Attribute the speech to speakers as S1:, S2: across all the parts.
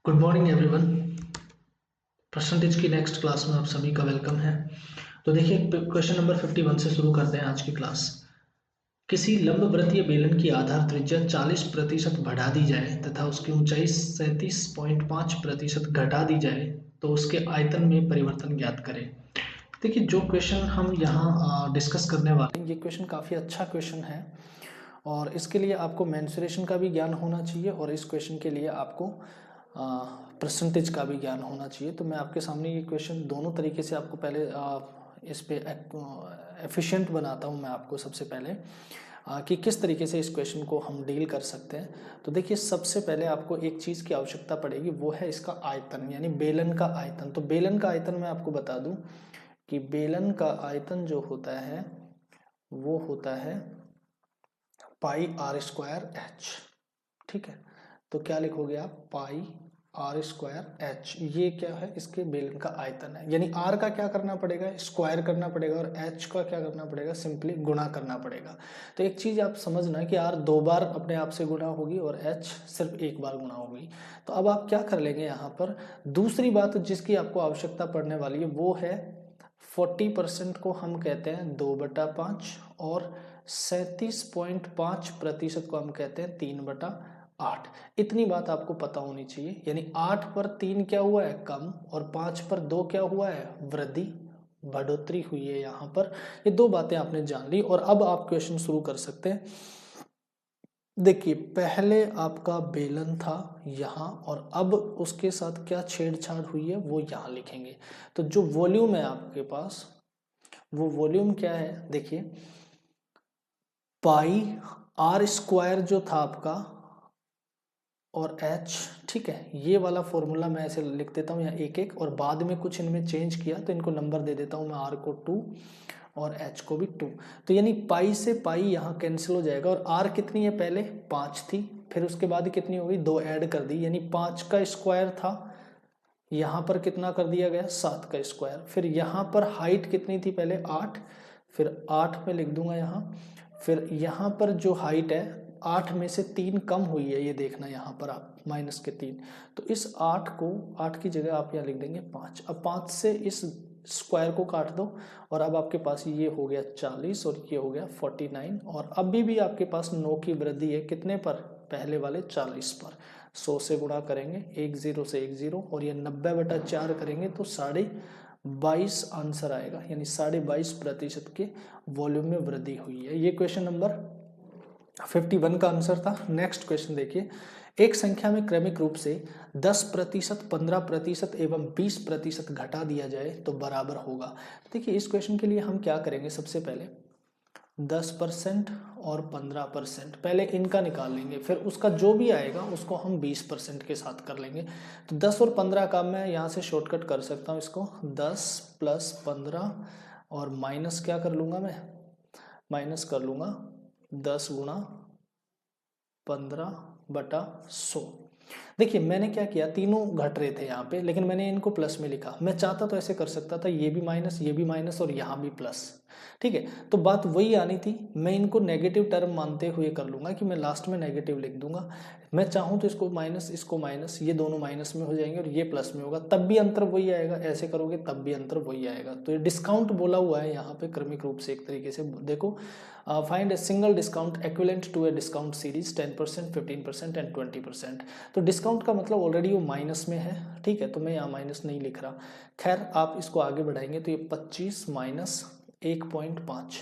S1: Good morning everyone. Percentage की next class में आप सभी का वेलकम है। तो देखिए क्वेश्चन नंबर 51 से शुरू करते हैं आज की क्लास। किसी लंबवृत्तीय बेलन की आधार त्रिज्या 40% बढ़ा दी जाए तथा उसकी ऊंचाई 37.5% घटा दी जाए तो उसके आयतन में परिवर्तन ज्ञात करें। देखिए जो क्वेश्चन हम यहाँ डिस्कस करने वाले हैं, ये क्वेश्चन काफ़ी अच्छा क्वेश्चन है और इसके लिए आपको मेंसुरेशन का भी ज्ञान होना चाहिए और इस क्वेश्चन के लिए आपको परसेंटेज का भी ज्ञान होना चाहिए। तो मैं आपके सामने ये क्वेश्चन दोनों तरीके से आपको पहले इस पे एफिशिएंट बनाता हूँ मैं आपको सबसे पहले कि किस तरीके से इस क्वेश्चन को हम डील कर सकते हैं। तो देखिए सबसे पहले आपको एक चीज़ की आवश्यकता पड़ेगी, वो है इसका आयतन यानी बेलन का आयतन। तो बेलन का आयतन मैं आपको बता दूं कि बेलन का आयतन जो होता है वो होता है पाई आर स्क्वायर एच। ठीक है, तो क्या लिखोगे आप, पाई आर स्क्वायर एच। ये क्या है, इसके बेलन का आयतन है। यानी आर का क्या करना पड़ेगा, स्क्वायर करना पड़ेगा और एच का क्या करना पड़ेगा, सिंपली गुणा करना पड़ेगा। तो एक चीज आप समझना कि आर 2 बार अपने आप से गुणा होगी और एच सिर्फ 1 बार गुणा होगी। तो अब आप क्या कर लेंगे यहाँ पर, दूसरी बात जिसकी आपको आवश्यकता पड़ने वाली है वो है 40% को हम कहते हैं 2/5 और 37.5% को हम कहते हैं 3/8। इतनी बात आपको पता होनी चाहिए। यानी 8 पर 3 क्या हुआ है, कम, और 5 पर 2 क्या हुआ है, वृद्धि, बढ़ोतरी हुई है यहाँ पर। ये दो बातें आपने जान ली और अब आप क्वेश्चन शुरू कर सकते हैं। देखिए पहले आपका बेलन था यहाँ और अब उसके साथ क्या छेड़छाड़ हुई है वो यहाँ लिखेंगे। तो जो वॉल्यूम है आपके पास, वो वॉल्यूम क्या है, देखिए पाई आर स्क्वायर जो था आपका और एच। ठीक है, ये वाला फॉर्मूला मैं ऐसे लिख देता हूँ यहाँ एक एक, और बाद में कुछ इनमें चेंज किया तो इनको नंबर दे देता हूँ मैं, आर को 2 और एच को भी 2। तो यानी पाई से पाई यहाँ कैंसिल हो जाएगा और आर कितनी है, पहले 5 थी, फिर उसके बाद कितनी हो गई, 2 ऐड कर दी, यानी 5 का स्क्वायर था, यहाँ पर कितना कर दिया गया, 7 का स्क्वायर। फिर यहाँ पर हाइट कितनी थी, पहले 8, फिर 8 में लिख दूंगा यहाँ। फिर यहाँ पर जो हाइट है 8 में से 3 कम हुई है, ये देखना यहाँ पर आप, माइनस के 3। तो इस 8 को, 8 की जगह आप यहाँ लिख देंगे 5। अब 5 से इस स्क्वायर को काट दो और अब आपके पास ये हो गया 40 और ये हो गया 49। और अभी भी आपके पास 9 की वृद्धि है, कितने पर, पहले वाले 40 पर। 100 से गुणा करेंगे, 1 0 से 1 0, और ये 90/4 करेंगे तो 22.5 आंसर आएगा। यानी 22.5% के वॉल्यूम में वृद्धि हुई है। ये क्वेश्चन नंबर 51 का आंसर था। नेक्स्ट क्वेश्चन देखिए, एक संख्या में क्रमिक रूप से 10%, 15% एवं 20% घटा दिया जाए तो बराबर होगा। देखिए इस क्वेश्चन के लिए हम क्या करेंगे, सबसे पहले 10% और 15% पहले इनका निकाल लेंगे, फिर उसका जो भी आएगा उसको हम 20% के साथ कर लेंगे। तो 10 और 15 का मैं यहाँ से शॉर्टकट कर सकता हूँ इसको, 10 + 15 और माइनस क्या कर लूँगा मैं, माइनस कर लूँगा 10 गुणा 15/100। देखिए मैंने क्या किया, तीनों घट रहे थे यहाँ पे, लेकिन मैंने इनको प्लस में लिखा। मैं चाहता तो ऐसे कर सकता था, ये भी माइनस, ये भी माइनस और यहाँ भी प्लस। ठीक है, तो बात वही आनी थी। मैं इनको नेगेटिव टर्म मानते हुए कर लूंगा कि मैं लास्ट में नेगेटिव लिख दूंगा। मैं चाहूँ तो इसको माइनस, इसको माइनस, ये दोनों माइनस में हो जाएंगे और ये प्लस में होगा, तब भी अंतर वही आएगा। ऐसे करोगे तब भी अंतर वही आएगा। तो ये डिस्काउंट बोला हुआ है यहाँ पे क्रमिक रूप से। एक तरीके से देखो, find a single discount equivalent to a discount series 10%, 15% and 20%। तो डिस्काउंट का मतलब ऑलरेडी वो माइनस में है। ठीक है, तो मैं यहाँ माइनस नहीं लिख रहा। खैर आप इसको आगे बढ़ाएंगे तो ये 25 माइनस 1.5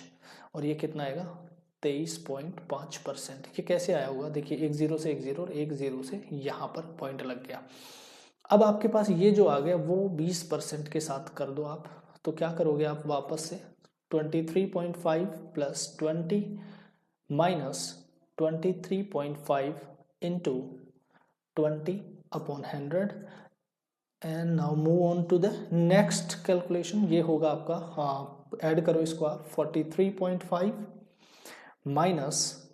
S1: और ये कितना आएगा, 23.5%। ये कैसे आया होगा, देखिए 1 0 से 1 0 और 1 0 से यहाँ पर पॉइंट लग गया। अब आपके पास ये जो आ गया वो 20% के साथ कर दो आप। तो क्या करोगे आप, वापस से 23.5 + 20 minus 23.5 into 20/100 and now move on to the next calculation. ये होगा आपका, हाँ ऐड करो इसको आप, 43.5 माइनस,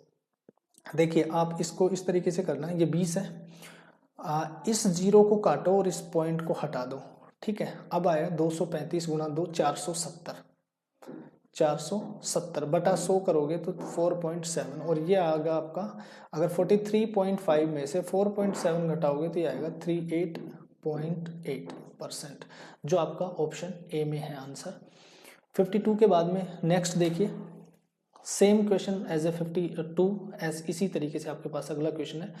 S1: देखिए आप इसको इस तरीके से करना है, ये 20 है, इस जीरो को काटो और इस पॉइंट को हटा दो। ठीक है, अब आया 235 गुणा 2, 470। 470 बटा 100 करोगे तो 4.7, और ये आएगा आपका, अगर 43.5 में से 4.7 घटाओगे तो ये आएगा 38.8%, जो आपका ऑप्शन ए में है आंसर। 52 के बाद में नेक्स्ट देखिए, same question as a 52 as इसी तरीके से आपके पास अगला क्वेश्चन है,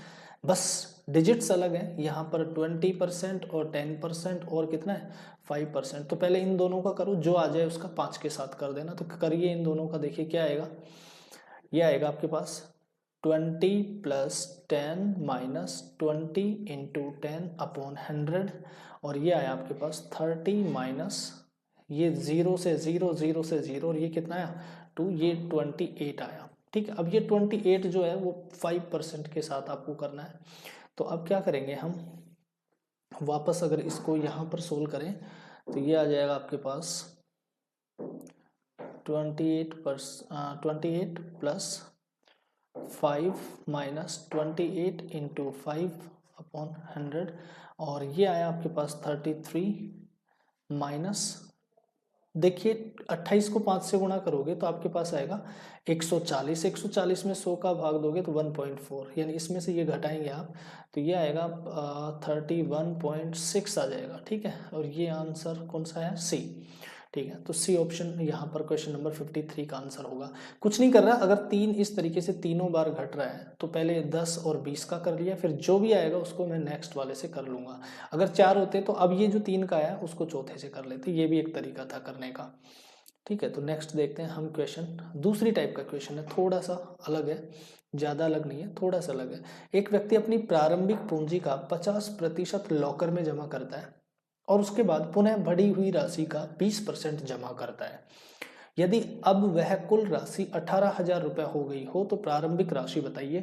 S1: बस डिजिट्स अलग है, यहाँ पर 20% और 10% और कितना है 5%। तो पहले इन दोनों का करो, जो आ जाए उसका 5 के साथ कर देना। तो करिए इन दोनों का, देखिए क्या आएगा, ये आएगा आपके पास 20 + 10 - 20 × 10 / 100, और ये आया आपके पास 30 माइनस ये 0 से 0, 0 से 0, और ये कितना आया 2, ये 28 आया। ठीक है, अब ये 28 जो है वो 5% के साथ आपको करना है। तो अब क्या करेंगे हम, वापस अगर इसको यहाँ पर सोल्व करें तो ये आ जाएगा आपके पास 28 + 5 - 28 × 5/100, और ये आया आपके पास 33 माइनस, देखिए 28 को 5 से गुणा करोगे तो आपके पास आएगा 140, 140 में 100 का भाग दोगे तो 1.4, यानी इसमें से ये घटाएंगे आप तो ये आएगा 31.6 आ जाएगा। ठीक है, और ये आंसर कौन सा है, सी। ठीक है, तो सी ऑप्शन यहाँ पर क्वेश्चन नंबर 53 का आंसर होगा। कुछ नहीं कर रहा, अगर 3 इस तरीके से तीनों बार घट रहा है तो पहले 10 और 20 का कर लिया, फिर जो भी आएगा उसको मैं नेक्स्ट वाले से कर लूंगा। अगर 4 होते तो अब ये जो 3 का आया उसको चौथे से कर लेते, ये भी एक तरीका था करने का। ठीक है, तो नेक्स्ट देखते हैं हम क्वेश्चन, दूसरी टाइप का क्वेश्चन है, थोड़ा सा अलग है, ज़्यादा अलग नहीं है, थोड़ा सा अलग है। एक व्यक्ति अपनी प्रारंभिक पूंजी का 50% लॉकर में जमा करता है और उसके बाद पुनः बढ़ी हुई राशि का 20% जमा करता है। यदि अब वह कुल राशि 18,000 रुपये हो गई हो तो प्रारंभिक राशि बताइए।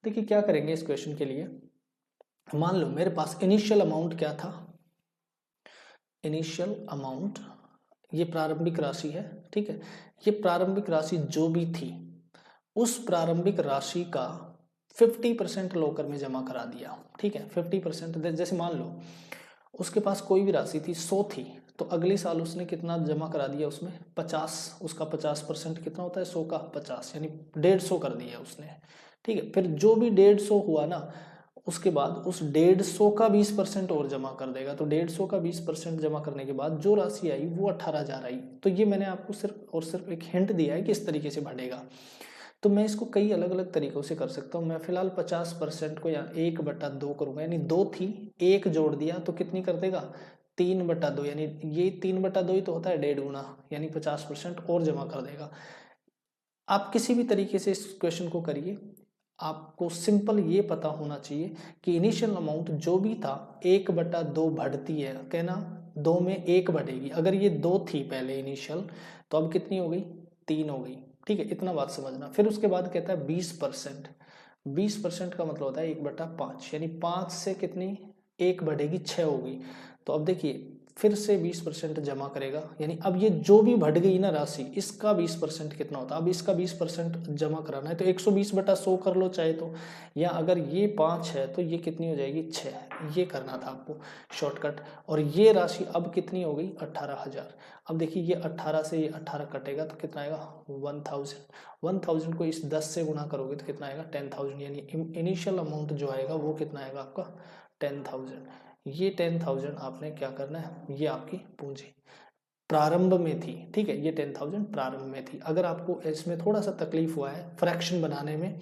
S1: देखिए क्या करेंगे इस क्वेश्चन के लिए, मान लो मेरे पास इनिशियल अमाउंट क्या था, इनिशियल अमाउंट ये प्रारंभिक राशि है। ठीक है, ये प्रारंभिक राशि जो भी थी उस प्रारंभिक राशि का 50% लॉकर में जमा करा दिया। ठीक है, 50%, जैसे मान लो उसके पास कोई भी राशि थी 100 थी, तो अगले साल उसने कितना जमा करा दिया, उसमें 50, उसका 50% कितना होता है 100 का 50, यानी 150 कर दिया उसने। ठीक है, फिर जो भी 150 हुआ ना, उसके बाद उस 150 का 20% और जमा कर देगा, तो 150 का 20% जमा करने के बाद जो राशि आई वो 18,000 आई। तो ये मैंने आपको सिर्फ और सिर्फ एक हिंट दिया है कि इस तरीके से बढ़ेगा। तो मैं इसको कई अलग अलग तरीकों से कर सकता हूँ। मैं फिलहाल 50% को या 1/2 करूँगा, यानी 2 थी 1 जोड़ दिया तो कितनी कर देगा 3/2, यानी ये 3/2 ही तो होता है 1.5 गुना, यानी 50% और जमा कर देगा। आप किसी भी तरीके से इस क्वेश्चन को करिए, आपको सिंपल ये पता होना चाहिए कि इनिशियल अमाउंट जो भी था 1/2 बढ़ती है, कहना 2 में 1 बढ़ेगी। अगर ये 2 थी पहले इनिशियल, तो अब कितनी हो गई 3 हो गई। ठीक है, इतना बात समझना। फिर उसके बाद कहता है 20%, 20% का मतलब होता है 1/5, यानी 5 से कितनी 1 बढ़ेगी 6 होगी। तो अब देखिए फिर से 20% जमा करेगा, यानी अब ये जो भी बढ़ गई ना राशि, इसका 20% कितना होता है, अब इसका 20% जमा कराना है तो 120/100 कर लो चाहे तो, या अगर ये 5 है तो ये कितनी हो जाएगी 6, ये करना था आपको शॉर्टकट। और ये राशि अब कितनी हो गई 18,000। अब देखिए ये 18 से ये 18 कटेगा तो कितना आएगा 1000, 1000 को इस 10 से गुना करोगे तो कितना आएगा 10,000, यानी इनिशियल अमाउंट जो आएगा वो कितना आएगा आपका 10,000। ये 10,000 आपने क्या करना है, ये आपकी पूंजी प्रारंभ में थी। ठीक है, ये 10,000 प्रारंभ में थी। अगर आपको इसमें थोड़ा सा तकलीफ हुआ है फ्रैक्शन बनाने में,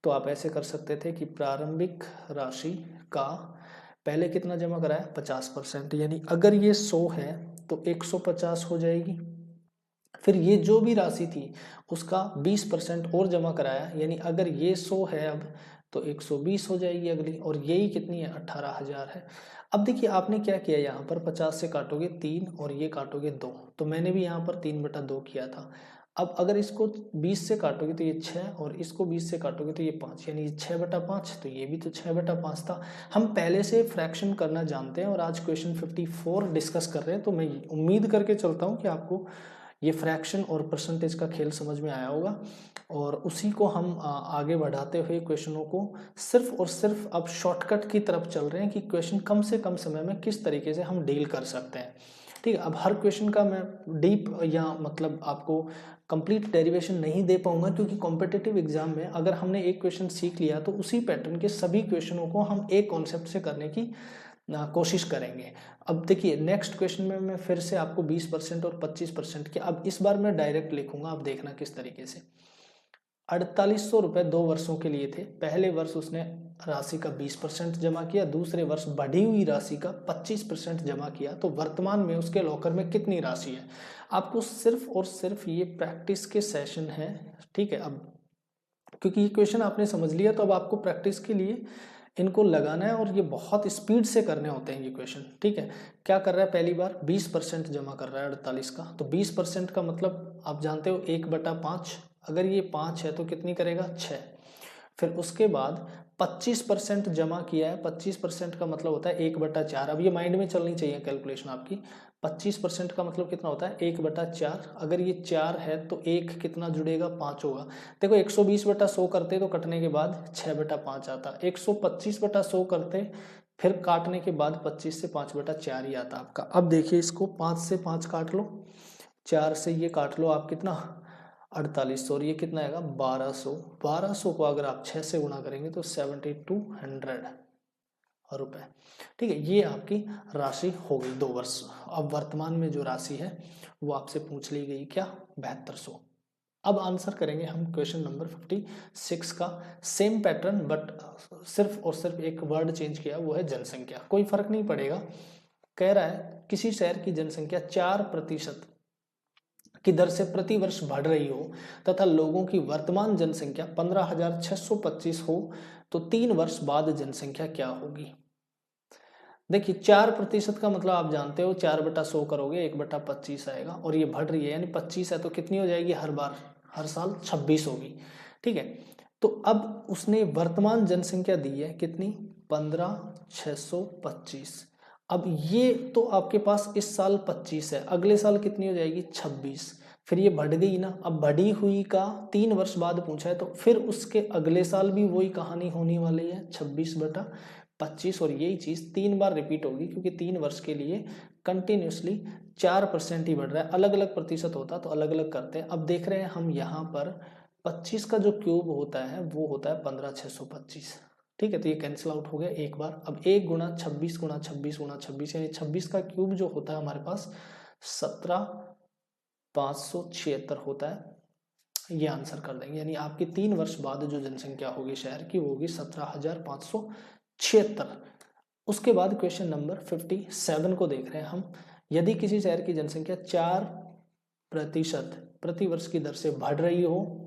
S1: तो आप ऐसे कर सकते थे कि प्रारंभिक राशि का पहले कितना जमा कराया 50%, यानी अगर ये 100 है तो 150 हो जाएगी। फिर ये जो भी राशि थी उसका 20% और जमा कराया, यानी अगर ये 100 है अब तो 120 हो जाएगी अगली, और यही कितनी है 18,000 है। अब देखिए आपने क्या किया, यहाँ पर 50 से काटोगे 3 और ये काटोगे 2, तो मैंने भी यहाँ पर 3/2 किया था। अब अगर इसको 20 से काटोगे तो ये 6, और इसको 20 से काटोगे तो ये 5, यानी 6/5, तो ये भी तो 6/5 था। हम पहले से फ्रैक्शन करना जानते हैं और आज क्वेश्चन 54 डिस्कस कर रहे हैं, तो मैं उम्मीद करके चलता हूँ कि आपको ये फ्रैक्शन और परसेंटेज का खेल समझ में आया होगा, और उसी को हम आगे बढ़ाते हुए क्वेश्चनों को सिर्फ और सिर्फ अब शॉर्टकट की तरफ चल रहे हैं कि क्वेश्चन कम से कम समय में किस तरीके से हम डील कर सकते हैं। ठीक है। अब हर क्वेश्चन का मैं डीप या मतलब आपको कंप्लीट डेरिवेशन नहीं दे पाऊंगा, क्योंकि कॉम्पिटिटिव एग्जाम में अगर हमने एक क्वेश्चन सीख लिया तो उसी पैटर्न के सभी क्वेश्चनों को हम एक कॉन्सेप्ट से करने की कोशिश करेंगे। अब देखिए नेक्स्ट क्वेश्चन में मैं फिर से आपको 20% और 25% के, अब इस बार मैं डायरेक्ट लिखूंगा, आप देखना किस तरीके से। 4800 रुपये 2 वर्षों के लिए थे। पहले वर्ष उसने राशि का 20% जमा किया, दूसरे वर्ष बढ़ी हुई राशि का 25% जमा किया, तो वर्तमान में उसके लॉकर में कितनी राशि है। आपको सिर्फ और सिर्फ ये प्रैक्टिस के सेशन है, ठीक है। अब क्योंकि ये क्वेश्चन आपने समझ लिया तो अब आपको प्रैक्टिस के लिए इनको लगाना है, और ये बहुत स्पीड से करने होते हैं ये क्वेश्चन, ठीक है। क्या कर रहा है, पहली बार 20% जमा कर रहा है 48 का, तो 20% का मतलब आप जानते हो 1/5, अगर ये 5 है तो कितनी करेगा 6। फिर उसके बाद 25% जमा किया है, 25% का मतलब होता है 1/4। अब ये माइंड में चलनी चाहिए कैलकुलेशन आपकी। 25% का मतलब कितना होता है 1/4, अगर ये 4 है तो 1 कितना जुड़ेगा 5 होगा। देखो 120/100 करते तो कटने के बाद 6/5 आता, 125/100 करते फिर काटने के बाद 25 से 5/4 ही आता आपका। अब देखिए इसको 5 से 5 काट लो, 4 से ये काट लो, आप कितना 48, और ये कितना आएगा 1200। 1200 को अगर आप 6 से गुणा करेंगे तो 7200 रुपए, ठीक है। ये आपकी राशि हो गई 2 वर्ष। अब वर्तमान में जो राशि है वो आपसे पूछ ली गई, क्या 7200। अब आंसर करेंगे हम क्वेश्चन नंबर 56 का, सेम पैटर्न बट सिर्फ और सिर्फ एक वर्ड चेंज किया, वो है जनसंख्या। कोई फर्क नहीं पड़ेगा। कह रहा है किसी शहर की जनसंख्या 4% की दर से प्रति वर्ष बढ़ रही हो तथा लोगों की वर्तमान जनसंख्या 15,625 हो, तो 3 वर्ष बाद जनसंख्या क्या होगी। देखिए 4% का मतलब आप जानते हो 4/100 करोगे 1/25 आएगा, और ये बढ़ रही है यानी 25 है तो कितनी हो जाएगी हर साल 26 होगी, ठीक है। तो अब उसने वर्तमान जनसंख्या दी है कितनी 15,625। अब ये तो आपके पास इस साल 25 है, अगले साल कितनी हो जाएगी 26, फिर ये बढ़ गई ना। अब बढ़ी हुई का 3 वर्ष बाद पूछा है तो फिर उसके अगले साल भी वही कहानी होने वाली है 26/25, और यही चीज 3 बार रिपीट होगी, क्योंकि 3 वर्ष के लिए कंटिन्यूसली 4% ही बढ़ रहा है। अलग अलग प्रतिशत होता तो अलग अलग करते हैं। अब देख रहे हैं हम यहाँ पर 25 का जो क्यूब होता है वो होता है 15,625, ठीक है। तो ये कैंसिल आउट हो गया एक बार। अब 1 गुणा 26 गुणा 26 गुणा 26, यानी 26 का क्यूब जो होता है हमारे पास 17,576 होता है। ये आंसर कर देंगे, यानी आपकी 3 वर्ष बाद जो जनसंख्या होगी शहर की वो होगी 17,576। उसके बाद क्वेश्चन नंबर 57 को देख रहे हैं हम। यदि किसी शहर की जनसंख्या 4% प्रति वर्ष की दर से बढ़ रही हो,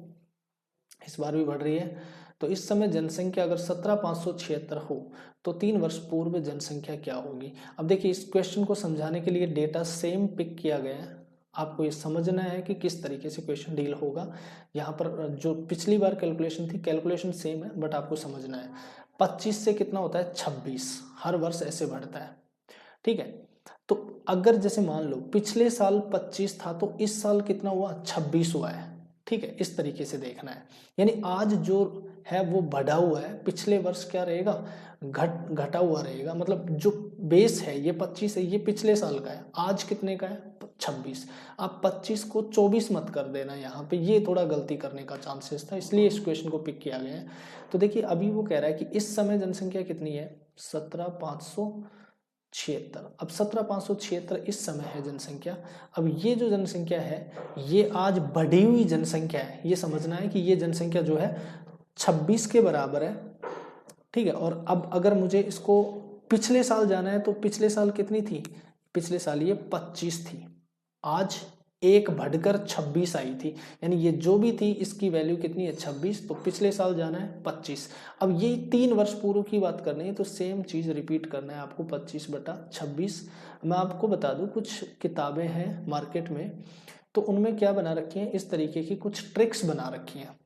S1: इस बार भी बढ़ रही है, तो इस समय जनसंख्या अगर 17,576 हो तो 3 वर्ष पूर्व जनसंख्या क्या होगी। अब देखिए इस क्वेश्चन को समझाने के लिए डेटा सेम पिक किया गया है, आपको ये समझना है कि किस तरीके से क्वेश्चन डील होगा। यहाँ पर जो पिछली बार कैलकुलेशन थी, कैलकुलेशन सेम है बट आपको समझना है। 25 से कितना होता है 26, हर वर्ष ऐसे बढ़ता है, ठीक है। तो अगर जैसे मान लो पिछले साल 25 था तो इस साल कितना हुआ 26 हुआ है, ठीक है। इस तरीके से देखना है, यानी आज जो है वो बढ़ा हुआ है, पिछले वर्ष क्या रहेगा घटा हुआ रहेगा। मतलब जो बेस है ये 25 है, ये पिछले साल का है, आज कितने का है 26। आप 25 को 24 मत कर देना यहाँ पे, ये थोड़ा गलती करने का चांसेस था, इसलिए इस क्वेश्चन को पिक किया गया है। तो देखिए अभी वो कह रहा है कि इस समय जनसंख्या कितनी है 17,576। अब 17,576 इस समय है जनसंख्या। अब ये जो जनसंख्या है ये आज बढ़ी हुई जनसंख्या है, ये समझना है कि ये जनसंख्या जो है 26 के बराबर है, ठीक है। और अब अगर मुझे इसको पिछले साल जाना है तो पिछले साल कितनी थी, पिछले साल ये 25 थी, आज 1 बढ़कर 26 आई थी, यानी ये जो भी थी इसकी वैल्यू कितनी है 26, तो पिछले साल जाना है 25। अब ये 3 वर्ष पूर्व की बात करनी है तो सेम चीज रिपीट करना है आपको 25/26। मैं आपको बता दूं कुछ किताबें हैं मार्केट में तो उनमें क्या बना रखी है, इस तरीके की कुछ ट्रिक्स बना रखी हैं।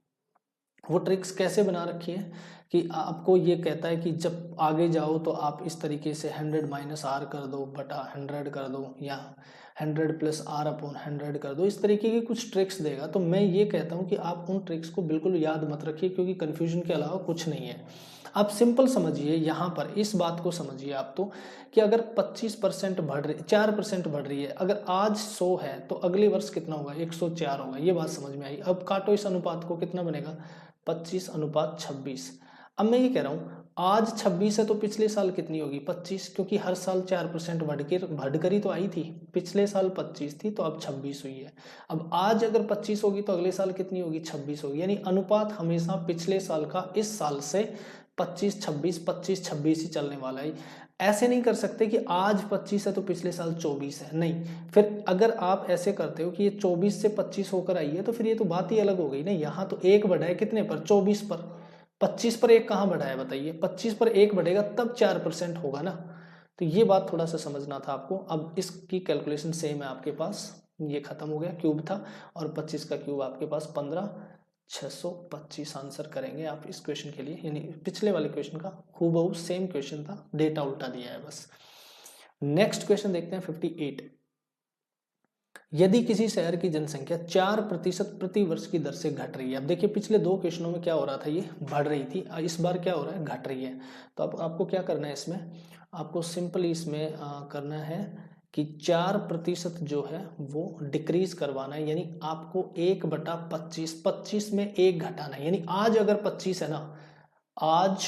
S1: वो ट्रिक्स कैसे बना रखी है कि आपको ये कहता है कि जब आगे जाओ तो आप इस तरीके से 100 - r कर दो बटा 100 कर दो, या 100 + r/100 कर दो, इस तरीके की कुछ ट्रिक्स देगा। तो मैं ये कहता हूँ कि आप उन ट्रिक्स को बिल्कुल याद मत रखिए, क्योंकि कन्फ्यूजन के अलावा कुछ नहीं है। आप सिंपल समझिए, यहाँ पर इस बात को समझिए आप तो, कि अगर 25% बढ़ रही, 4% बढ़ रही है, अगर आज 100 है तो अगले वर्ष कितना होगा, 104 होगा। ये बात समझ में आई। अब काटो इस अनुपात को, कितना बनेगा, 25:26। अब मैं ये कह रहा हूँ आज 26 है तो पिछले साल कितनी होगी, 25, क्योंकि हर साल 4% बढ़कर ही तो आई थी। पिछले साल 25 थी तो अब 26 हुई है। अब आज अगर 25 होगी तो अगले साल कितनी होगी, 26 होगी। यानी अनुपात हमेशा पिछले साल का इस साल से 25-26 ही चलने वाला है। ऐसे नहीं कर सकते कि आज 25 है तो पिछले साल 24 है, नहीं। फिर अगर आप ऐसे करते हो कि ये 24 से 25 होकर आई है तो फिर ये तो बात ही अलग हो गई ना। यहाँ तो एक बढ़ा है कितने पर, 24 पर। 25 पर एक कहाँ बढ़ा है बताइए, 25 पर एक बढ़ेगा तब 4% होगा ना। तो ये बात थोड़ा सा समझना था आपको। अब इसकी कैलकुलेशन सेम है आपके पास, ये खत्म हो गया, क्यूब था, और 25 का क्यूब आपके पास 15,625 आंसर करेंगे आप इस क्वेश्चन के लिए। यानी पिछले वाले क्वेश्चन का हूबहू सेम क्वेश्चन था, डेटा उल्टा दिया है बस। नेक्स्ट क्वेश्चन देखते हैं 58। यदि किसी शहर की जनसंख्या 4% प्रति वर्ष की दर से घट रही है। अब देखिए पिछले दो क्वेश्चनों में क्या हो रहा था, ये बढ़ रही थी, इस बार क्या हो रहा है, घट रही है। तो अब आपको क्या करना है इसमें, आपको सिंपली इसमें करना है कि 4% जो है वो डिक्रीज करवाना है। यानी आपको 1/25, 25 में एक घटाना है। यानी आज अगर 25 है ना, आज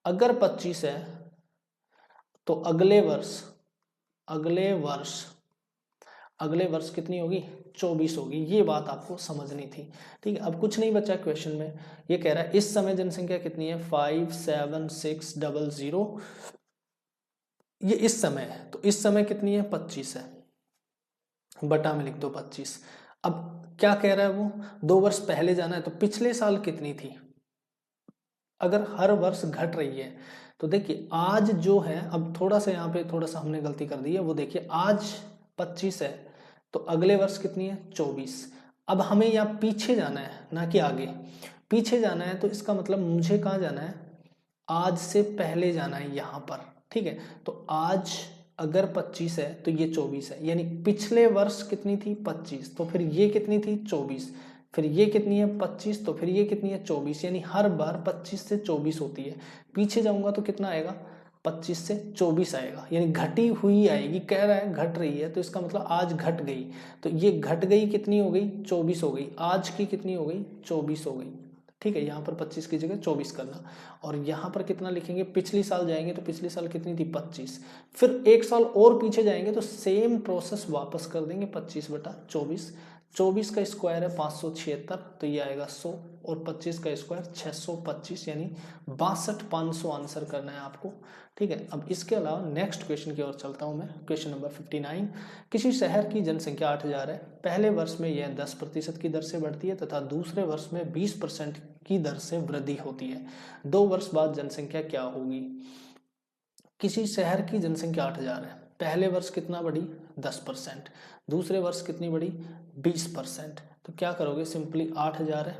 S1: अगर 25 है तो अगले वर्ष कितनी होगी, 24 होगी। ये बात आपको समझनी थी, ठीक है। अब कुछ नहीं बचा क्वेश्चन में, ये कह रहा है इस समय जनसंख्या कितनी है, 57600। ये इस समय है, तो इस समय कितनी है, 25 है, बटा में लिख दो 25। अब क्या कह रहा है वो, 2 वर्ष पहले जाना है, तो पिछले साल कितनी थी। अगर हर वर्ष घट रही है तो देखिए आज जो है, अब थोड़ा सा यहाँ पे थोड़ा सा हमने गलती कर दी है, वो देखिए आज 25 है तो अगले वर्ष कितनी है, 24। अब हमें यहाँ पीछे जाना है ना कि आगे, पीछे जाना है। तो इसका मतलब मुझे कहाँ जाना है, आज से पहले जाना है यहाँ पर, ठीक है। तो आज अगर 25 है तो ये 24 है, यानी पिछले वर्ष कितनी थी, 25, तो फिर ये कितनी थी, 24, फिर ये कितनी है, 25, तो फिर ये कितनी है, 24। यानी हर बार 25 से 24 होती है। पीछे जाऊंगा तो कितना आएगा, 25 से 24 आएगा, यानी घटी हुई आएगी। कह रहा है घट रही है तो इसका मतलब आज घट गई, तो ये घट गई कितनी हो गई, 24 हो गई। आज की कितनी हो गई, 24 हो गई, ठीक है। यहाँ पर 25 की जगह 24 करना, और यहाँ पर कितना लिखेंगे, पिछली साल जाएंगे तो पिछली साल कितनी थी, 25। फिर एक साल और पीछे जाएंगे तो सेम प्रोसेस वापस कर देंगे, 25/24। 24 का स्क्वायर है 576, तो ये आएगा 100, और 25 का स्क्वायर 625, यानी 62,500 आंसर करना है आपको, ठीक है। अब इसके अलावा नेक्स्ट क्वेश्चन की ओर चलता हूँ मैं, क्वेश्चन नंबर 59। किसी शहर की जनसंख्या 8000 है, पहले वर्ष में यह 10% की दर से बढ़ती है तथा दूसरे वर्ष में 20% की दर से वृद्धि होती है। 2 वर्ष बाद जनसंख्या क्या होगी। किसी शहर की जनसंख्या 8000 है, पहले वर्ष कितना बढ़ी, 10%, दूसरे वर्ष कितनी बढ़ी, 20%। तो क्या करोगे, सिंपली 8000 है,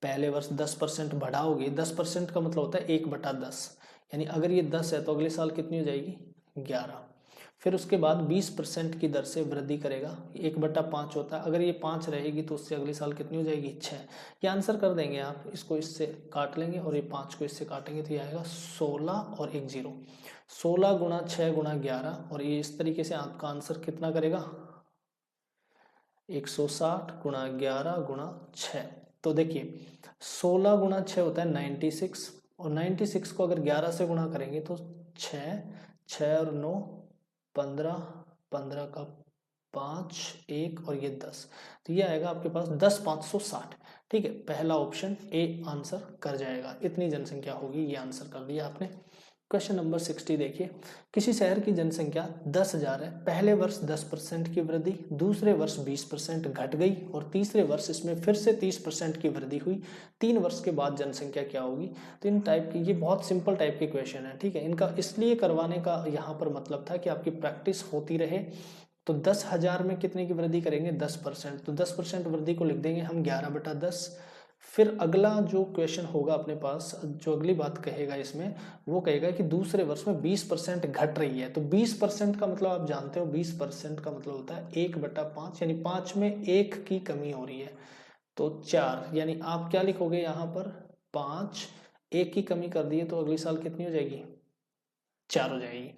S1: पहले वर्ष 10% बढ़ाओगे, 10% का मतलब होता है 1/10, यानी अगर ये 10 है तो अगले साल कितनी हो जाएगी, 11। फिर उसके बाद 20% की दर से वृद्धि करेगा, 1/5 होता है, अगर ये 5 रहेगी तो उससे अगले साल कितनी हो जाएगी, 6। ये आंसर कर देंगे आप, इसको इससे काट लेंगे और ये 5 को इससे काटेंगे तो ये आएगा 16 और एक 0, 16 गुणा 6 गुणा 11, और ये इस तरीके से आपका आंसर कितना करेगा, 160 गुणा 11 गुणा 6। तो देखिए 16 गुणा 6 होता है 96, और 96 को अगर 11 से गुणा करेंगे तो 6, 6 और 9 15, 15 का 5, 1 और ये 10, तो ये आएगा आपके पास 10,560, ठीक है। पहला ऑप्शन ए आंसर कर जाएगा, इतनी जनसंख्या होगी, ये आंसर कर दिया आपने। क्वेश्चन नंबर 60 देखिए, किसी शहर की जनसंख्या 10,000 है, पहले वर्ष 10% की वृद्धि, दूसरे वर्ष 20% घट गई, और तीसरे वर्ष इसमें फिर से 30% की वृद्धि हुई। 3 वर्ष के बाद जनसंख्या क्या होगी। तो इन टाइप की, ये बहुत सिंपल टाइप के क्वेश्चन है, ठीक है। इनका इसलिए करवाने का यहाँ पर मतलब था कि आपकी प्रैक्टिस होती रहे। तो 10,000 में कितने की वृद्धि करेंगे, 10%, तो 10% वृद्धि को लिख देंगे हम 11/10। फिर अगला जो क्वेश्चन होगा अपने पास, जो अगली बात कहेगा इसमें, वो कहेगा कि दूसरे वर्ष में 20% घट रही है। तो 20% का मतलब आप जानते हो, 20% का मतलब होता है 1/5, यानी 5 में 1 की कमी हो रही है, तो 4, यानी आप क्या लिखोगे यहाँ पर, 5, 1 की कमी कर दिए तो अगले साल कितनी हो जाएगी? 4 हो जाएगी।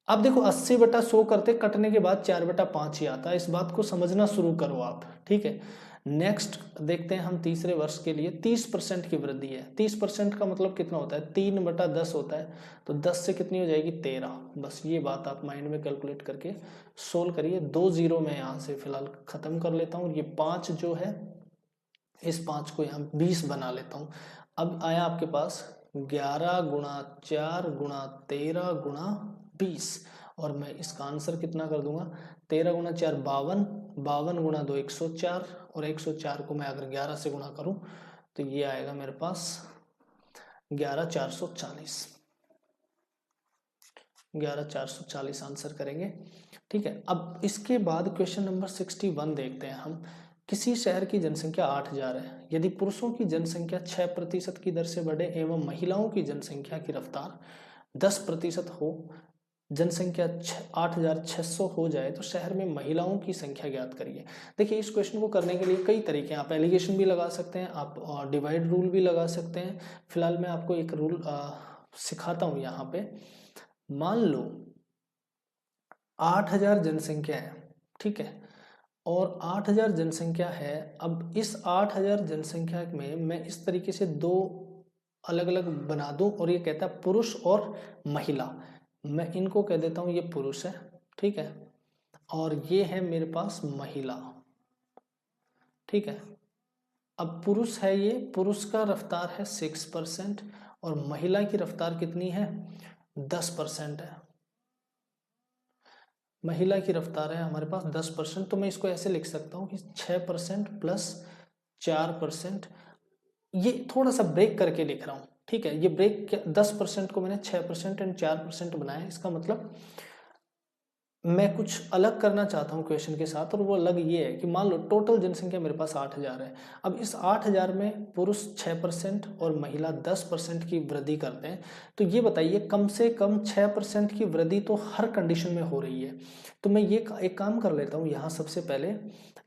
S1: अब देखो 80/100 करते कटने के बाद 4/5 ही आता है। इस बात को समझना शुरू करो आप, ठीक है। नेक्स्ट देखते हैं हम तीसरे वर्ष के लिए 30% की वृद्धि है। 30% का मतलब कितना होता है? 3/10 होता है। तो 10 से कितनी हो जाएगी? 13। बस ये बात आप माइंड में कैलकुलेट करके सोल्व करिए। 2 जीरो मैं यहाँ से फिलहाल खत्म कर लेता हूँ। ये 5 जो है, इस 5 को यहाँ 20 बना लेता हूँ। अब आया आपके पास 11 गुणा 4 गुणा 13 गुणा 20, और मैं इसका आंसर कितना कर दूंगा? 13 गुणा 4 52, 52 गुणा 2 104, और 104 को मैं अगर 11 से गुणा करूं तो ये आएगा मेरे पास 11440। 11440 आंसर करेंगे, ठीक है। अब इसके बाद क्वेश्चन नंबर 61 देखते हैं हम। किसी शहर की जनसंख्या 8000 है। यदि पुरुषों की जनसंख्या 6% की दर से बढ़े एवं महिलाओं की जनसंख्या की रफ्तार 10% हो, जनसंख्या 8600 हो जाए तो शहर में महिलाओं की संख्या ज्ञात करिए। देखिए इस क्वेश्चन को करने के लिए कई तरीके हैं। आप एलिगेशन भी लगा सकते हैं, आप डिवाइड रूल भी लगा सकते हैं। फिलहाल मैं आपको एक रूल सिखाता हूँ यहाँ पे। मान लो 8000 जनसंख्या है, ठीक है, और 8000 जनसंख्या है। अब इस 8000 जनसंख्या में मैं इस तरीके से दो अलग अलग बना दूं, और ये कहता है पुरुष और महिला। मैं इनको कह देता हूं ये पुरुष है, ठीक है, और ये है मेरे पास महिला, ठीक है। अब पुरुष है, ये पुरुष का रफ्तार है 6% और महिला की रफ्तार कितनी है? 10% है। महिला की रफ्तार है हमारे पास 10%। तो मैं इसको ऐसे लिख सकता हूँ कि 6% प्लस 4%। ये थोड़ा सा ब्रेक करके लिख रहा हूँ, ठीक है। ये ब्रेक 10% को मैंने 6% एंड 4% बनाया। इसका मतलब मैं कुछ अलग करना चाहता हूँ क्वेश्चन के साथ, और वो अलग ये है कि मान लो टोटल जनसंख्या मेरे पास 8000 है। अब इस 8000 में पुरुष 6% और महिला 10% की वृद्धि करते हैं। तो ये बताइए कम से कम 6% की वृद्धि तो हर कंडीशन में हो रही है। तो मैं ये एक काम कर लेता हूँ यहाँ। सबसे पहले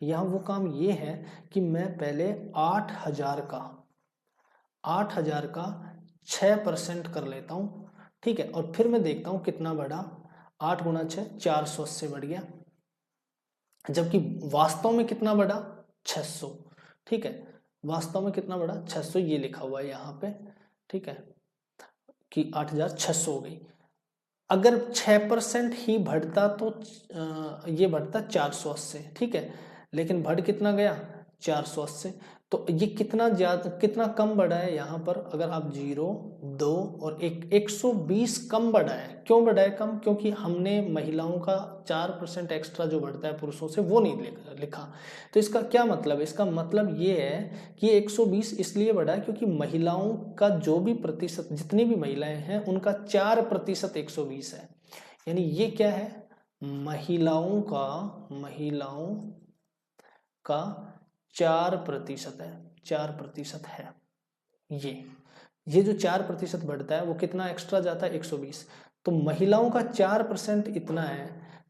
S1: यहाँ वो काम ये है कि मैं पहले 8000 का 6% कर लेता हूँ, ठीक है, और फिर मैं देखता हूँ कितना बढ़ा। 8 गुणा 6 480 बढ़ गया, जबकि वास्तव में कितना बढ़ा? 600, ठीक है। वास्तव में कितना बढ़ा? 600, ये लिखा हुआ है यहाँ पे, ठीक है, कि 8600 हो गई। अगर 6% ही बढ़ता तो ये बढ़ता 480, ठीक है, लेकिन बढ़ कितना गया? 480। तो ये कितना ज्यादा, कितना कम बढ़ा है यहाँ पर? अगर आप 0, 2 और 120 कम बढ़ा है। क्यों बढ़ा है कम? क्योंकि हमने महिलाओं का 4% एक्स्ट्रा जो बढ़ता है पुरुषों से वो नहीं लिखा। तो इसका क्या मतलब है? इसका मतलब ये है कि 120 इसलिए बढ़ा है क्योंकि महिलाओं का जो भी प्रतिशत, जितनी भी महिलाएं हैं उनका 4% 120 है। यानी ये क्या है? महिलाओं का 4% है, 4% है। ये जो 4% बढ़ता है वो कितना एक्स्ट्रा जाता है? 120। तो महिलाओं का 4% इतना है,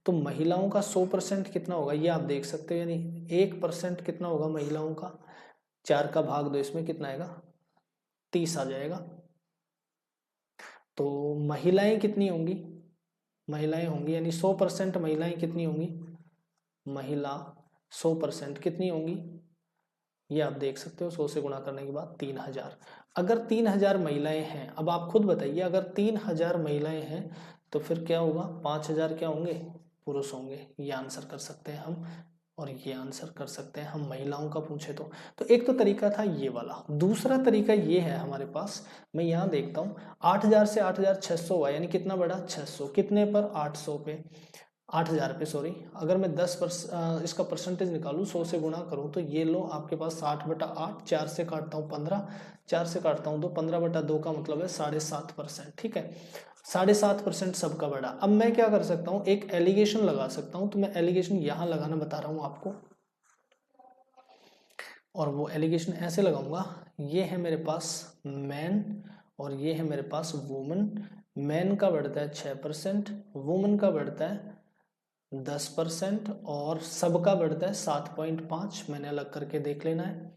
S1: तो महिलाओं का 100% कितना होगा ये आप देख सकते हो। यानी 1% कितना होगा महिलाओं का? 4 का भाग 2, इसमें कितना आएगा? 30 आ जाएगा। तो महिलाएं कितनी होंगी? महिलाएं होंगी यानी 100% महिलाएं कितनी होंगी? महिला 100% कितनी होंगी? ये आप देख सकते हो। 100 से गुणा करने के बाद 3000। अगर 3000 महिलाएं हैं, अब आप खुद बताइए, अगर 3000 महिलाएं हैं तो फिर क्या होगा? 5000 क्या होंगे? पुरुष होंगे। ये आंसर कर सकते हैं हम, और ये आंसर कर सकते हैं हम महिलाओं का पूछे तो एक तो तरीका था ये वाला। दूसरा तरीका ये है हमारे पास, मैं यहाँ देखता हूँ 8000 से 8600 हुआ, यानी कितना बढ़ा? 600। कितने पर? 800 पे, 8000 पे, सॉरी। अगर मैं 10% इसका परसेंटेज निकालूं, 100 से गुणा करूं, तो ये लो आपके पास 60/8। 4 से काटता हूँ 15, 4 से काटता हूँ 2, 15/2 का मतलब है 7.5%, ठीक है। 7.5% सबका बढ़ा। अब मैं क्या कर सकता हूँ? एक एलिगेशन लगा सकता हूँ। तो मैं एलिगेशन यहाँ लगाना बता रहा हूँ आपको, और वो एलिगेशन ऐसे लगाऊंगा। ये है मेरे पास मैन और ये है मेरे पास वुमन। मैन का बढ़ता है 6%, वुमन का बढ़ता है 10%, और सबका बढ़ता है 7.5। मैंने अलग करके देख लेना है।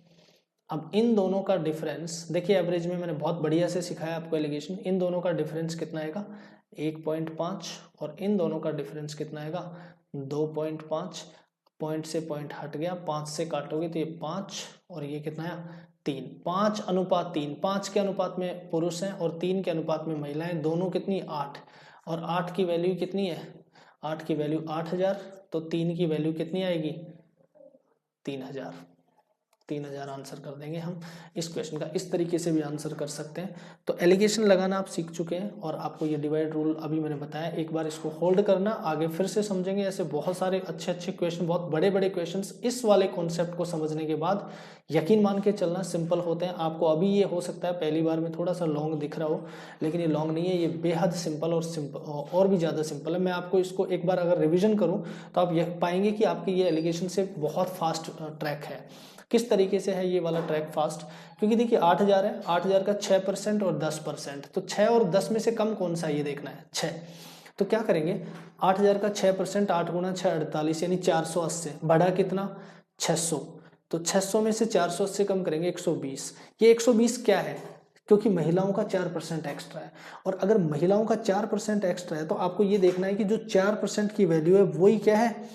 S1: अब इन दोनों का डिफरेंस देखिए, एवरेज में मैंने बहुत बढ़िया से सिखाया आपको एलिगेशन। इन दोनों का डिफरेंस कितना आएगा 1.5 और इन दोनों का डिफरेंस कितना आएगा 2.5। पॉइंट से पॉइंट हट गया, 5 से काटोगे तो ये 5 और ये कितना है 3। 5:3, 5 के अनुपात में पुरुष हैं और 3 के अनुपात में महिलाएं, दोनों कितनी 8। और 8 की वैल्यू कितनी है 8 की वैल्यू 8000, तो 3 की वैल्यू कितनी आएगी 3000। 3000 आंसर कर देंगे हम इस क्वेश्चन का। इस तरीके से भी आंसर कर सकते हैं। तो एलिगेशन लगाना आप सीख चुके हैं और आपको ये डिवाइड रूल अभी मैंने बताया, एक बार इसको होल्ड करना, आगे फिर से समझेंगे। ऐसे बहुत सारे अच्छे अच्छे क्वेश्चन, बहुत बड़े बड़े क्वेश्चन इस वाले कॉन्सेप्ट को समझने के बाद यकीन मान के चलना सिंपल होते हैं। आपको अभी ये हो सकता है पहली बार में थोड़ा सा लॉन्ग दिख रहा हो, लेकिन ये लॉन्ग नहीं है, ये बेहद सिंपल और भी ज़्यादा सिंपल है। मैं आपको इसको एक बार अगर रिविजन करूँ तो आप यह पाएंगे कि आपकी ये एलिगेशन से बहुत फास्ट ट्रैक है। किस तरीके से है ये वाला ट्रैक फास्ट, क्योंकि देखिए 8000 है, 8000 का 6% और 10%, तो 6 और 10 में से कम कौन सा ये देखना है 6। तो क्या करेंगे 8000 का 6%, 8 गुना 6 48, यानी 480। बढ़ा कितना 600, तो 600 में से 480 कम करेंगे 120। ये 120 क्या है, क्योंकि महिलाओं का 4% एक्स्ट्रा है। और अगर महिलाओं का 4% एक्स्ट्रा है तो आपको ये देखना है कि जो 4% की वैल्यू है वही क्या है,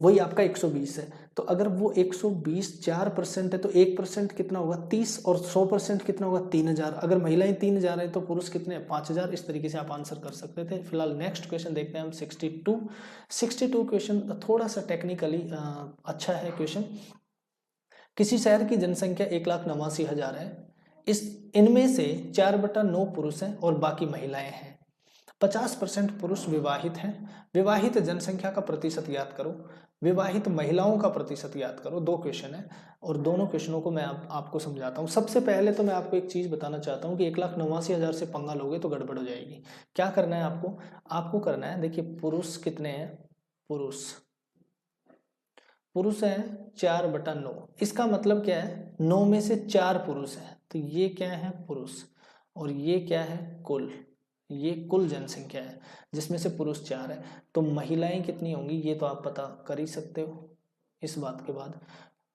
S1: वही आपका 120 है। तो अगर वो 120 4% है तो 1% कितना होगा 30, और 100% कितना होगा 3000। अगर महिलाएं 3000 है तो पुरुष कितने 5000। इस तरीके से आप आंसर कर सकते थे। फिलहाल नेक्स्ट क्वेश्चन देखते हैं हम 62 क्वेश्चन थोड़ा सा टेक्निकली अच्छा है क्वेश्चन। किसी शहर की जनसंख्या 1,89,000 है, इनमें से 4/9 पुरुष हैं और बाकी महिलाएं हैं। 50% पुरुष विवाहित हैं। विवाहित जनसंख्या का प्रतिशत याद करो, विवाहित महिलाओं का प्रतिशत याद करो। 2 क्वेश्चन है और दोनों क्वेश्चनों को मैं आपको समझाता हूँ। सबसे पहले तो मैं आपको एक चीज बताना चाहता हूँ कि 1,89,000 से पंगा लोगे तो गड़बड़ हो जाएगी। क्या करना है आपको करना है, देखिए पुरुष कितने हैं, पुरुष है 4/9। इसका मतलब क्या है 9 में से 4 पुरुष हैं, तो ये क्या है पुरुष, और ये क्या है ये कुल जनसंख्या है जिसमें से पुरुष 4 है। तो महिलाएं कितनी होंगी ये तो आप पता कर ही सकते हो इस बात के बाद।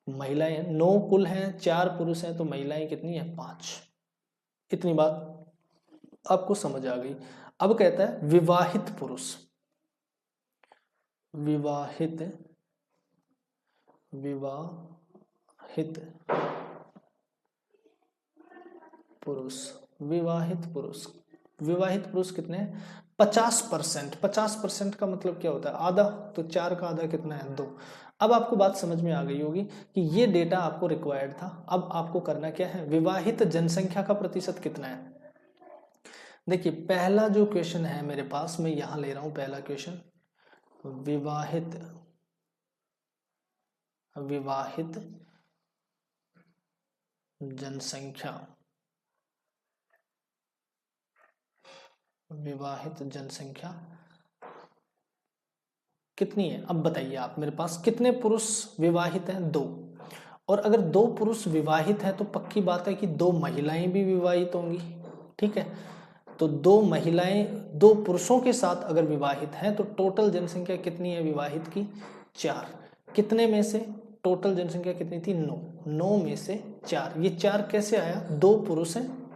S1: महिलाएं 9 कुल हैं, 4 पुरुष हैं, तो महिलाएं कितनी है 5। इतनी बात आपको समझ आ गई। अब कहता है विवाहित पुरुष, विवाहित पुरुष, विवाहित पुरुष कितने हैं 50%। 50% का मतलब क्या होता है आधा, तो 4 का आधा कितना है 2। अब आपको बात समझ में आ गई होगी कि ये डेटा आपको रिक्वायर्ड था। अब आपको करना क्या है, विवाहित जनसंख्या का प्रतिशत कितना है। देखिए पहला जो क्वेश्चन है मेरे पास, मैं यहां ले रहा हूं पहला क्वेश्चन, विवाहित जनसंख्या, विवाहित जनसंख्या कितनी है। अब बताइए आप मेरे पास कितने पुरुष विवाहित हैं 2, और अगर 2 पुरुष विवाहित हैं तो पक्की बात है कि 2 महिलाएं भी विवाहित होंगी। ठीक है, तो 2 महिलाएं 2 पुरुषों के साथ अगर विवाहित हैं तो टोटल जनसंख्या कितनी है विवाहित की 4। कितने में से, टोटल जनसंख्या कितनी थी 9, 9 में से 4। ये 4 कैसे आया, 2 पुरुष हैं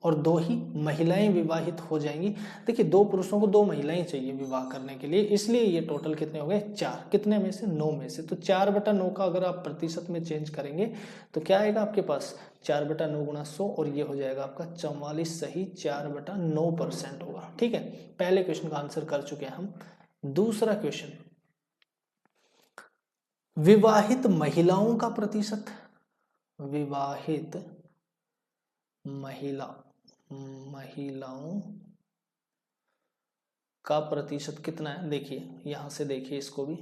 S1: और 2 ही महिलाएं विवाहित हो जाएंगी। देखिए 2 पुरुषों को 2 महिलाएं चाहिए विवाह करने के लिए, इसलिए ये टोटल कितने हो गए 4। कितने में से 9 में से, तो 4/9 का अगर आप प्रतिशत में चेंज करेंगे तो क्या आएगा आपके पास 4/9 गुना 100, और ये हो जाएगा आपका 44 सही 4/9% होगा। ठीक है, पहले क्वेश्चन का आंसर कर चुके हैं हम। दूसरा क्वेश्चन, विवाहित महिलाओं का प्रतिशत, विवाहित महिलाओं का प्रतिशत कितना है। देखिए यहां से देखिए इसको भी,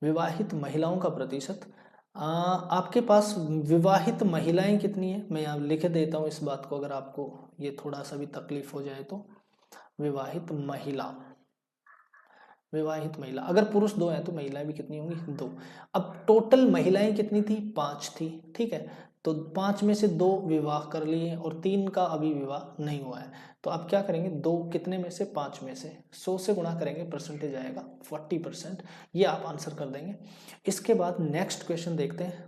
S1: विवाहित महिलाओं का प्रतिशत आपके पास विवाहित महिलाएं कितनी है, मैं यहाँ लिख देता हूं इस बात को, अगर आपको ये थोड़ा सा भी तकलीफ हो जाए तो। विवाहित महिला, अगर पुरुष 2 हैं तो महिलाएं भी कितनी होंगी 2। अब टोटल महिलाएं कितनी थी 5 थी। ठीक है, तो 5 में से 2 विवाह कर लिए और 3 का अभी विवाह नहीं हुआ है। तो आप क्या करेंगे 2 कितने में से 5 में से 100 से गुणा करेंगे, परसेंटेज आएगा 40%। ये आप आंसर कर देंगे। इसके बाद नेक्स्ट क्वेश्चन देखते हैं।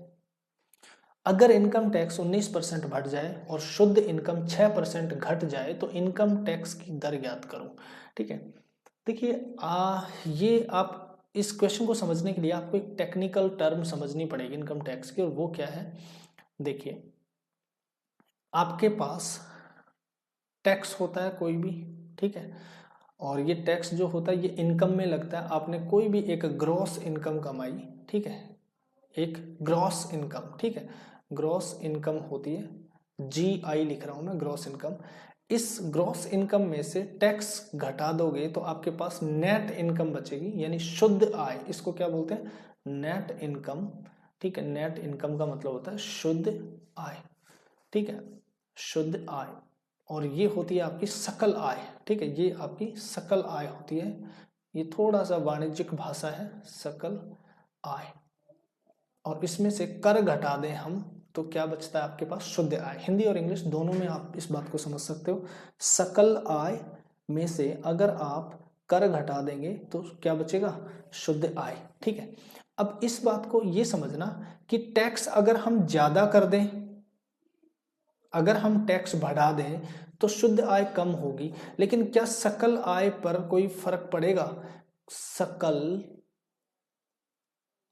S1: अगर इनकम टैक्स 19% बढ़ जाए और शुद्ध इनकम 6% घट जाए तो इनकम टैक्स की दर ज्ञात करो। ठीक है, देखिए ये आप इस क्वेश्चन को समझने के लिए आपको एक टेक्निकल टर्म समझनी पड़ेगी इनकम टैक्स की, और वो क्या है। देखिए, आपके पास टैक्स होता है कोई भी, ठीक है, और ये टैक्स जो होता है ये इनकम में लगता है। आपने कोई भी एक ग्रॉस इनकम कमाई, ठीक है, एक ग्रॉस इनकम, ठीक है, ग्रॉस इनकम होती है, GI लिख रहा हूं मैं, ग्रॉस इनकम। इस ग्रॉस इनकम में से टैक्स घटा दोगे तो आपके पास नेट इनकम बचेगी, यानी शुद्ध आय। इसको क्या बोलते हैं? Net income. ठीक है, नेट इनकम का मतलब होता है शुद्ध आय। ठीक है, शुद्ध आय, और ये होती है आपकी सकल आय। ठीक है, ये आपकी सकल आय होती है। ये थोड़ा सा वाणिज्यिक भाषा है, सकल आय। और इसमें से कर घटा दें हम तो क्या बचता है आपके पास? शुद्ध आय। हिंदी और इंग्लिश दोनों में आप इस बात को समझ सकते हो। सकल आय में से अगर आप कर घटा देंगे तो क्या बचेगा? शुद्ध आय। ठीक है, अब इस बात को ये समझना कि टैक्स अगर हम ज्यादा कर दें, अगर हम टैक्स बढ़ा दें तो शुद्ध आय कम होगी, लेकिन क्या सकल आय पर कोई फर्क पड़ेगा? सकल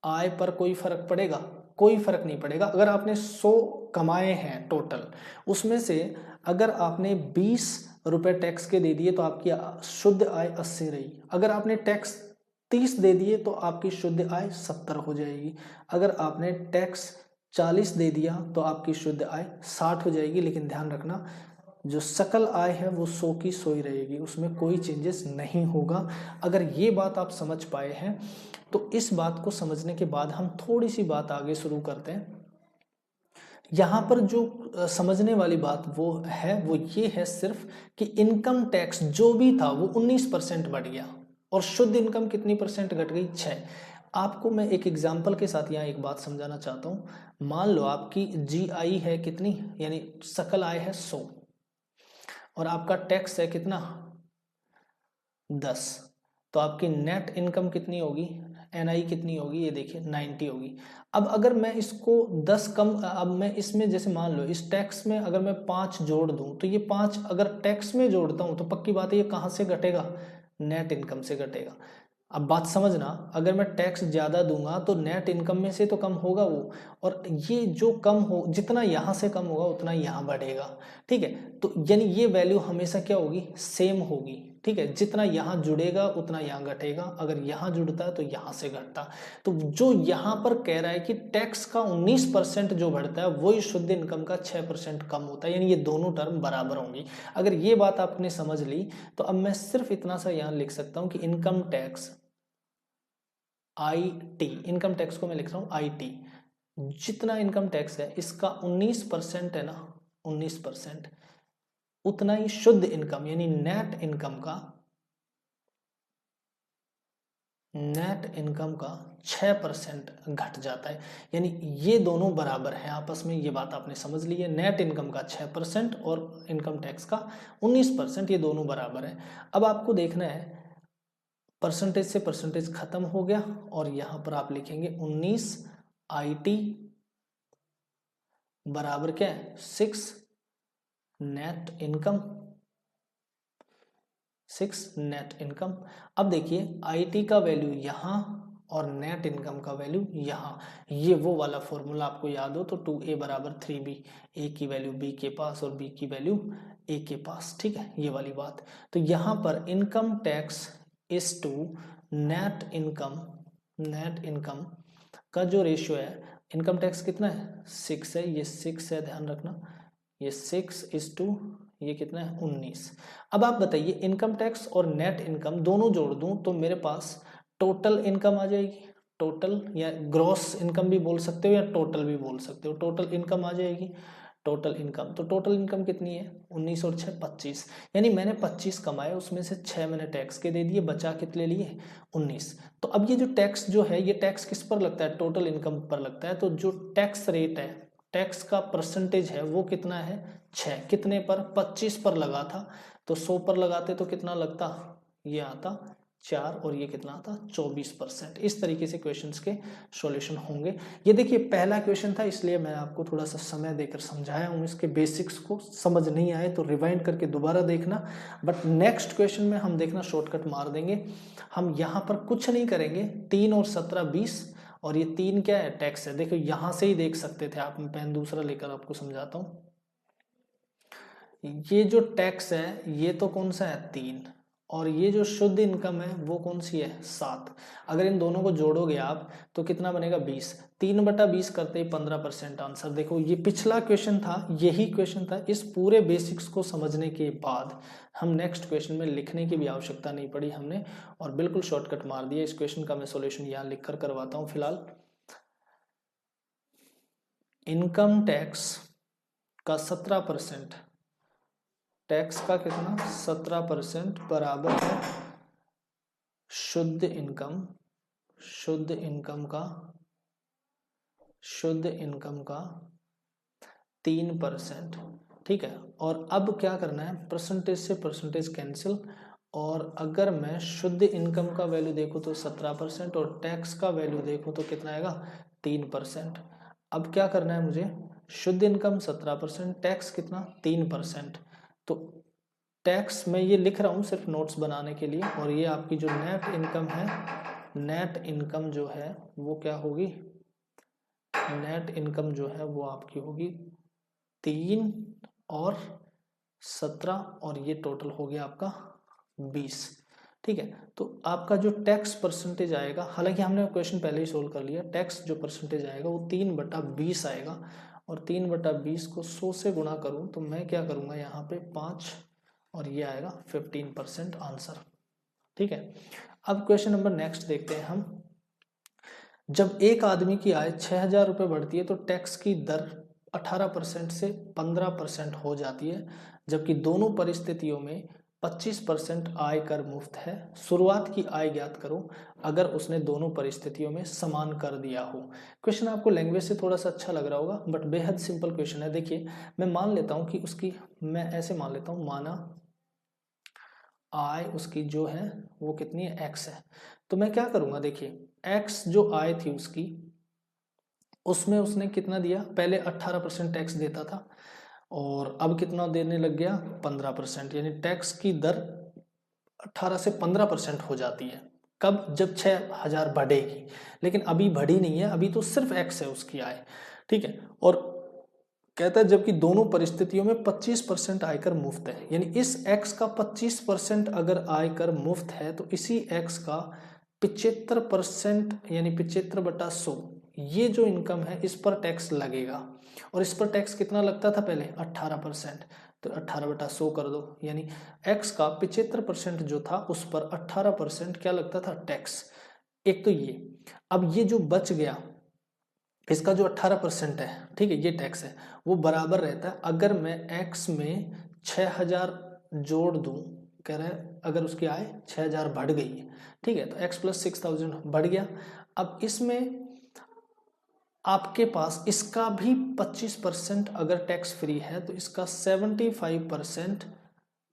S1: आय पर कोई फर्क पड़ेगा? कोई फर्क नहीं पड़ेगा। अगर आपने 100 कमाए हैं टोटल, उसमें से अगर आपने 20 रुपए टैक्स के दे दिए तो आपकी शुद्ध आय 80 रही। अगर आपने टैक्स 30 दे दिए तो आपकी शुद्ध आय 70 हो जाएगी। अगर आपने टैक्स 40 दे दिया तो आपकी शुद्ध आय 60 हो जाएगी। लेकिन ध्यान रखना, जो सकल आय है वो 100 की 100 ही रहेगी, उसमें कोई चेंजेस नहीं होगा। अगर ये बात आप समझ पाए हैं तो इस बात को समझने के बाद हम थोड़ी सी बात आगे शुरू करते हैं। यहाँ पर जो समझने वाली बात वो ये है सिर्फ कि इनकम टैक्स जो भी था वो 19% बढ़ गया और शुद्ध इनकम कितनी परसेंट घट गई? 6। आपको मैं एक एग्जाम्पल के साथ यहाँ एक बात समझाना चाहता हूँ। मान लो आपकी GI है कितनी, यानी सकल आय है 100 और आपका टैक्स है कितना? 10। तो आपकी नेट इनकम कितनी होगी? NI कितनी होगी? ये देखिए 90 होगी। अब अगर मैं इसको 10 कम, अब मैं इसमें जैसे मान लो इस टैक्स में अगर मैं 5 जोड़ दूं तो ये 5 अगर टैक्स में जोड़ता हूं तो पक्की बात है ये कहां से घटेगा? नेट इनकम से घटेगा। अब बात समझना, अगर मैं टैक्स ज्यादा दूंगा तो नेट इनकम में से तो कम होगा वो, और ये जो कम हो, जितना यहां से कम होगा उतना यहां बढ़ेगा। ठीक है, तो यानी ये वैल्यू हमेशा क्या होगी? सेम होगी। ठीक है, जितना यहाँ जुड़ेगा उतना यहाँ घटेगा, अगर यहाँ जुड़ता है तो यहाँ से घटता। तो जो यहाँ पर कह रहा है कि टैक्स का 19% जो बढ़ता है वही शुद्ध इनकम का 6% कम होता है, यानी ये दोनों टर्म बराबर होंगी। अगर ये बात आपने समझ ली तो अब मैं सिर्फ इतना सा यहाँ लिख सकता हूँ कि income tax IT, income tax को मैं लिख रहा हूँ IT, जितना इनकम टैक्स है इसका 19% है ना, 19%, उतना ही शुद्ध इनकम यानी नेट इनकम का 6% घट जाता है। यानी ये दोनों बराबर हैं आपस में, ये बात आपने समझ ली है। नेट इनकम का 6% और इनकम टैक्स का 19%, ये दोनों बराबर है। अब आपको देखना है, परसेंटेज से परसेंटेज खत्म हो गया और यहां पर आप लिखेंगे 19 IT बराबर क्या है? 6 नेट इनकम, 6 नेट इनकम। अब देखिए IT का वैल्यू यहाँ और नेट इनकम का वैल्यू यहाँ, ये वो वाला फॉर्मूला आपको याद हो तो 2A बराबर 3B, A की वैल्यू B के पास और B की वैल्यू A के पास। ठीक है, ये वाली बात। तो यहाँ पर income tax is to net income का जो रेशियो है, इनकम टैक्स कितना है? 6 है, ये 6 है, ध्यान रखना, ये 6:, ये कितना है? 19। अब आप बताइए, इनकम टैक्स और नेट इनकम दोनों जोड़ दूं तो मेरे पास टोटल इनकम आ जाएगी। टोटल या ग्रॉस इनकम भी बोल सकते हो या टोटल भी बोल सकते हो, टोटल इनकम आ जाएगी। टोटल इनकम, तो टोटल इनकम कितनी है? 19 और 6 25, यानी मैंने 25 कमाए, उसमें से 6 मैंने टैक्स के दे दिए, बचा कितने लिए? 19। तो अब ये जो टैक्स जो है ये टैक्स किस पर लगता है? टोटल इनकम पर लगता है। तो जो टैक्स रेट है, टैक्स का परसेंटेज है वो कितना है? 6। कितने पर? 25 पर लगा था, तो 100 पर लगाते तो कितना लगता? ये आता 4 और ये कितना था 24%। इस तरीके से क्वेश्चंस के सॉल्यूशन होंगे। ये देखिए पहला क्वेश्चन था, इसलिए मैं आपको थोड़ा सा समय देकर समझाया हूँ। इसके बेसिक्स को समझ नहीं आए तो रिवाइंड करके दोबारा देखना। बट नेक्स्ट क्वेश्चन में हम देखना शॉर्टकट मार देंगे। हम यहाँ पर कुछ नहीं करेंगे, 3 और 17 20, और ये 3 क्या है टैक्स है। देखो यहाँ से ही देख सकते थे आप, मैं पेन दूसरा लेकर आपको समझाता हूँ। ये जो टैक्स है ये तो कौन सा है 3, और ये जो शुद्ध इनकम है वो कौन सी है 7। अगर इन दोनों को जोड़ोगे आप तो कितना बनेगा 20। 3/20 करते ही 15% आंसर। देखो ये पिछला क्वेश्चन था, यही क्वेश्चन था। इस पूरे बेसिक्स को समझने के बाद हम नेक्स्ट क्वेश्चन में लिखने की भी आवश्यकता नहीं पड़ी हमने, और बिल्कुल शॉर्टकट मार दिया। इस क्वेश्चन का मैं सॉल्यूशन यहाँ लिख कर करवाता हूँ फिलहाल। इनकम टैक्स का 17%, टैक्स का कितना 17% बराबर है शुद्ध इनकम, शुद्ध इनकम का 3%। ठीक है, और अब क्या करना है, परसेंटेज से परसेंटेज कैंसिल, और अगर मैं शुद्ध इनकम का वैल्यू देखूं तो 17% और टैक्स का वैल्यू देखूं तो कितना आएगा 3%। अब क्या करना है मुझे, शुद्ध इनकम 17%, टैक्स कितना 3%। तो टैक्स मैं ये लिख रहा हूँ सिर्फ नोट्स बनाने के लिए, और ये आपकी जो नेट इनकम है, नेट इनकम जो है वो क्या होगी, नेट इनकम जो है वो आपकी होगी 3 और 17, और ये टोटल हो गया आपका 20। ठीक है, तो आपका जो टैक्स परसेंटेज आएगा, हालांकि हमने क्वेश्चन पहले ही सोल्व कर लिया, टैक्स जो परसेंटेज आएगा वो 3/20 आएगा, और 3/20 को 100 से गुणा करूं तो मैं क्या करूंगा यहाँ पे 5, और ये आएगा 15% आंसर। ठीक है, अब क्वेश्चन नंबर नेक्स्ट देखते हैं हम। जब एक आदमी की आय 6,000 रुपये बढ़ती है तो टैक्स की दर 18% से 15% हो जाती है, जबकि दोनों परिस्थितियों में 25% आय कर मुफ्त है। शुरुआत की आय ज्ञात करो अगर उसने दोनों परिस्थितियों में समान कर दिया हो। क्वेश्चन आपको लैंग्वेज से थोड़ा सा अच्छा लग रहा होगा, बट बेहद सिंपल क्वेश्चन है। देखिए मैं मान लेता हूँ कि उसकी, मैं ऐसे मान लेता हूँ, माना आय उसकी जो है वो कितनी है x है। तो मैं क्या करूंगा, देखिए x जो आय थी उसकी, उसमें उसने कितना दिया, पहले 18% टैक्स देता था और अब कितना देने लग गया 15%, यानी टैक्स की दर 18 से 15% हो जाती है। कब, जब 6,000 बढ़ेगी, लेकिन अभी बढ़ी नहीं है, अभी तो सिर्फ x है उसकी आय। ठीक है, और कहता है जबकि दोनों परिस्थितियों में 25% आयकर मुफ्त है, यानी इस x का 25% अगर आयकर मुफ्त है तो इसी x का 75% यानी 75/100 ये जो इनकम है इस पर टैक्स लगेगा। और इस पर टैक्स कितना लगता था पहले 18%, तो 18/100 कर दो, यानी x का 75% जो था उस पर 18% क्या लगता था टैक्स। एक तो ये, अब ये जो बच गया इसका जो 18% है, ठीक है, ये टैक्स है, वो बराबर रहता है अगर मैं x में 6,000 जोड़ दूं। कह रहा है अगर उसकी आय 6,000 बढ़ गई है, ठीक है, तो x + 6,000 बढ़ गया। अब इसमें आपके पास इसका भी 25% अगर टैक्स फ्री है तो इसका 75%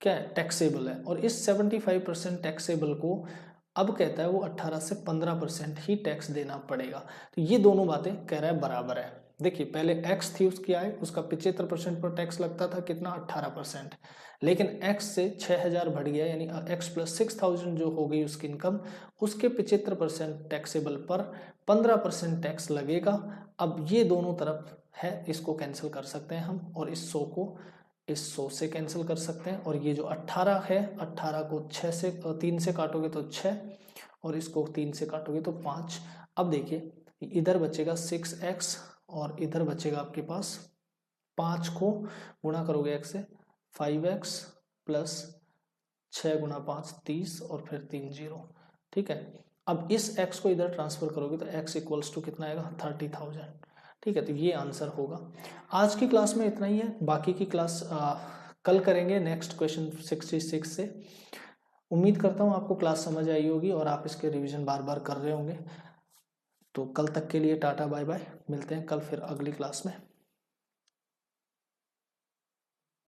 S1: क्या है टैक्सेबल है, और इस 75% टैक्सेबल को अब कहता है वो 18 से 15% ही टैक्स देना पड़ेगा। तो ये दोनों बातें कह रहा है बराबर है। देखिए पहले x थी उसकी आय, उसका 75% पर टैक्स लगता था कितना 18%, लेकिन x से 6,000 बढ़ गया, यानी x + 6,000 जो हो गई उसकी इनकम, उसके 75% टैक्सेबल पर 15% टैक्स लगेगा। अब ये दोनों तरफ है, इसको कैंसिल कर सकते हैं हम, और इस 100 को इस 100 से कैंसिल कर सकते हैं, और ये जो 18 है 18 को 3 से काटोगे तो 6, और इसको 3 से काटोगे तो 5। अब देखिए इधर बचेगा 6x और इधर बचेगा आपके पास 5 को गुणा करोगे x से 5x + 6 × 5 30 और फिर 3 0। ठीक है, अब इस x को इधर ट्रांसफर करोगे तो x = कितना आएगा 30,000। ठीक है, तो ये आंसर होगा। आज की क्लास में इतना ही है, बाकी की क्लास कल करेंगे नेक्स्ट क्वेश्चन 66 से। उम्मीद करता हूँ आपको क्लास समझ आई होगी और आप इसके रिवीजन बार बार कर रहे होंगे। तो कल तक के लिए टाटा बाय बाय, मिलते हैं कल फिर अगली क्लास में।